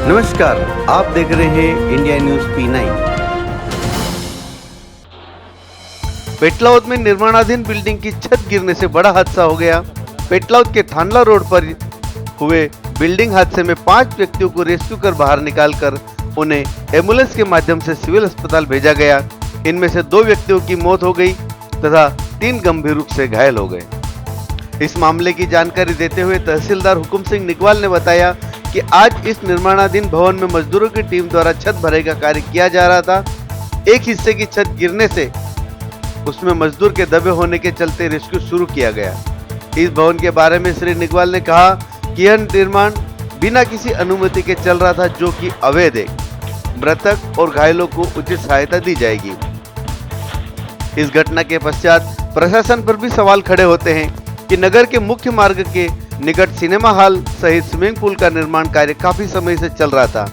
नमस्कार, आप देख रहे हैं इंडिया न्यूज P9। पेटलाउद में निर्माणाधीन बिल्डिंग की छत गिरने से बड़ा हादसा हो गया। पेटलाउद के थानला रोड पर हुए बिल्डिंग हादसे में 5 व्यक्तियों को रेस्क्यू कर बाहर निकालकर उन्हें एम्बुलेंस के माध्यम से सिविल अस्पताल भेजा गया। इनमें से 2 व्यक्तियों की मौत हो गई तथा 3 गंभीर रूप से घायल हो गए। इस मामले की जानकारी देते हुए तहसीलदार हुकुम सिंह निकवाल ने बताया कि आज इस निर्माणाधीन भवन में मजदूरों की टीम द्वारा छत भराई का कार्य किया जा रहा था। एक हिस्से की छत गिरने से उसमें मजदूर के दबे होने के चलते रेस्क्यू शुरू किया गया। इस भवन के बारे में श्री निकवाल ने कहा कि यह निर्माण बिना किसी अनुमति के चल रहा था, जो कि अवैध है। मृतक और घायलों को उचित सहायता दी जाएगी। इस घटना के पश्चात प्रशासन पर भी सवाल खड़े होते हैं कि नगर के मुख्य मार्ग के निकट सिनेमा हॉल सहित स्विमिंग पूल का निर्माण कार्य काफी समय से चल रहा था।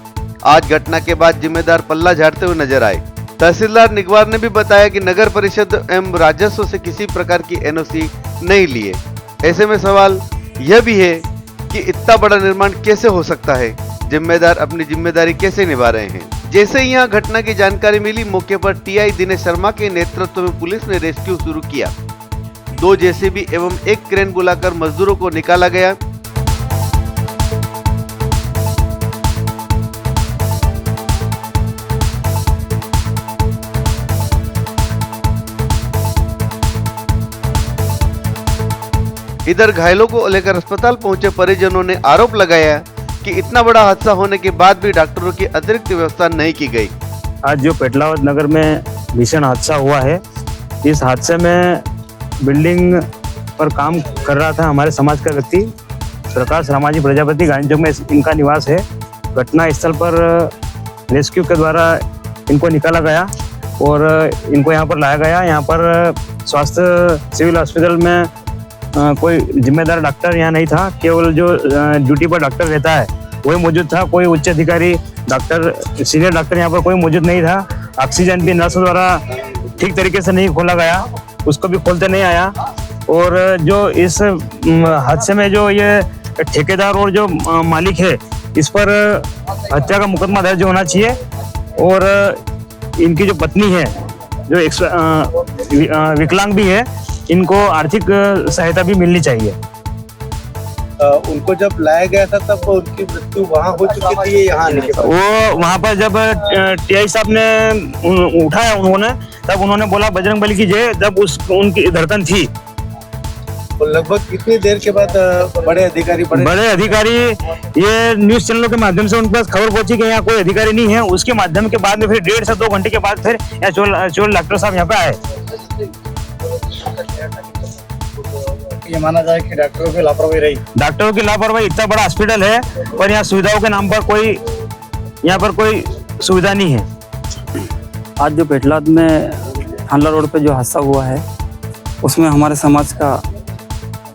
आज घटना के बाद जिम्मेदार पल्ला झाड़ते हुए नजर आए। तहसीलदार निगवार ने भी बताया कि नगर परिषद एवं राजस्व से किसी प्रकार की एनओसी नहीं लिए। ऐसे में सवाल यह भी है कि इतना बड़ा निर्माण कैसे हो सकता है, जिम्मेदार अपनी जिम्मेदारी कैसे निभा रहे हैं। जैसे ही यहाँ घटना की जानकारी मिली, मौके पर टीआई दिनेश शर्मा के नेतृत्व में पुलिस ने रेस्क्यू शुरू किया। 2 जेसीबी एवं 1 क्रेन बुलाकर मजदूरों को निकाला गया। इधर घायलों को लेकर अस्पताल पहुंचे परिजनों ने आरोप लगाया कि इतना बड़ा हादसा होने के बाद भी डॉक्टरों की अतिरिक्त व्यवस्था नहीं की गई। आज जो पेटलावद नगर में भीषण हादसा हुआ है, इस हादसे में बिल्डिंग पर काम कर रहा था हमारे समाज का व्यक्ति प्रकाश रामाजी प्रजापति गांधी चौक में इनका निवास है। घटना स्थल पर रेस्क्यू के द्वारा इनको निकाला गया और इनको यहाँ पर लाया गया। यहाँ पर स्वास्थ्य सिविल हॉस्पिटल में कोई जिम्मेदार डॉक्टर यहाँ नहीं था, केवल जो ड्यूटी पर डॉक्टर रहता है वही मौजूद था। कोई उच्च अधिकारी डॉक्टर, सीनियर डॉक्टर यहाँ पर कोई मौजूद नहीं था। ऑक्सीजन भी नर्स द्वारा ठीक तरीके से नहीं खोला गया, उसको भी खोलते नहीं आया। और जो इस हादसे में जो ये ठेकेदार और जो मालिक है, इस पर हत्या का मुकदमा दर्ज होना चाहिए। और इनकी जो पत्नी है, जो विकलांग भी है, इनको आर्थिक सहायता भी मिलनी चाहिए। उनको जब लाया गया था तब उनकी मृत्यु वहाँ हो चुकी थी, यहाँ आने के बाद? वो वहाँ पर जब टीआई साहब ने उठाया उन्होंने, तब उन्होंने बोला बजरंग बली की जय, जब उनकी धड़कन थी। तो लगभग कितनी देर के बाद बड़े अधिकारी ये न्यूज चैनलों के माध्यम से उनके पास खबर पहुंची कि यहाँ कोई अधिकारी नहीं है। उसके माध्यम के बाद में फिर 1.5 से 2 घंटे के बाद फिर यहाँ चोल डॉक्टर साहब यहाँ पे आए। ये माना जाए कि डॉक्टरों की लापरवाही रही। डॉक्टरों की लापरवाही, इतना बड़ा हॉस्पिटल है पर यहाँ सुविधाओं के नाम पर यहाँ पर कोई सुविधा नहीं है। आज जो पेटलाद में थानला रोड पे जो हादसा हुआ है, उसमें हमारे समाज का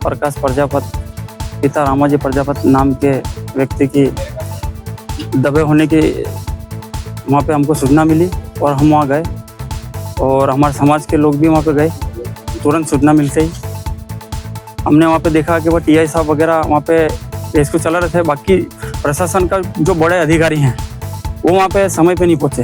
प्रकाश प्रजापति, पिता रामाजी प्रजापति नाम के व्यक्ति की दबे होने की वहाँ पे हमको सूचना मिली और हम वहाँ गए और हमारे समाज के लोग भी वहाँ पे गए। तुरंत सूचना मिलते ही हमने वहाँ पे देखा कि वो टीआई साहब वगैरह वहाँ पे रेस्क्यू चला रहे थे। बाकी प्रशासन का जो बड़े अधिकारी हैं वो वहाँ पे समय पे नहीं पहुँचे।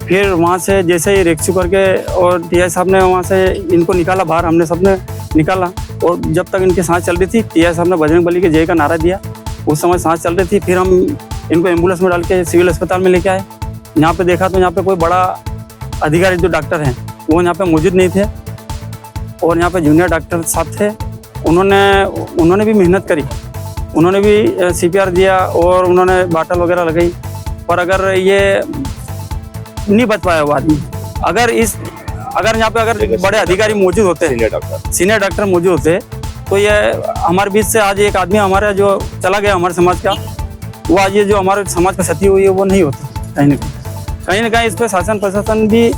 फिर वहाँ से जैसे ही रेस्क्यू करके और टीआई साहब ने वहाँ से इनको निकाला बाहर, हमने सबने निकाला। और जब तक इनकी सांस चल रही थी, टीआई साहब ने बजरंग बली के जय का नारा दिया। उस समय सांस चल रही थी। फिर हम इनको एम्बुलेंस में डाल के सिविल अस्पताल में लेके आए। यहाँ पे देखा तो यहाँ पे कोई बड़ा अधिकारी जो डॉक्टर हैं वो यहाँ पे मौजूद नहीं थे और यहाँ पे जूनियर डॉक्टर साहब थे। उन्होंने भी मेहनत करी, उन्होंने भी सीपीआर दिया और उन्होंने बाटल वगैरह लगाई, पर अगर ये नहीं बच पाया वो आदमी। अगर यहाँ पे अगर बड़े अधिकारी मौजूद होते, सीनियर डॉक्टर मौजूद होते, तो ये हमारे बीच से आज एक आदमी हमारा जो चला गया हमारे समाज का, वो आज ये जो हमारे समाज का क्षति हुई है वो नहीं होती। कहीं ना कहीं इस पर शासन प्रशासन भी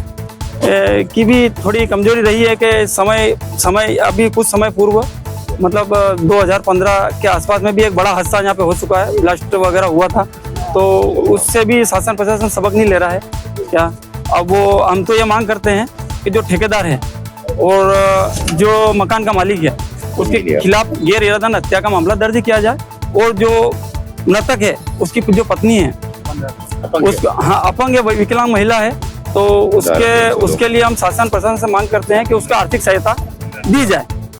की भी थोड़ी कमजोरी रही है कि समय अभी कुछ समय पूर्व मतलब 2015 के आसपास में भी एक बड़ा हादसा यहाँ पे हो चुका है, ब्लास्ट वगैरह हुआ था। तो उससे भी शासन प्रशासन सबक नहीं ले रहा है क्या? अब वो हम तो ये मांग करते हैं कि जो ठेकेदार है और जो मकान का मालिक है उसके खिलाफ गैर इरादा हत्या का मामला दर्ज किया जाए और जो मृतक है उसकी जो पत्नी है उसका हाँ अपंग या विकलांग महिला है तो उसके लिए हम शासन प्रशासन से मांग करते हैं कि उसका आर्थिक सहायता दी जाए।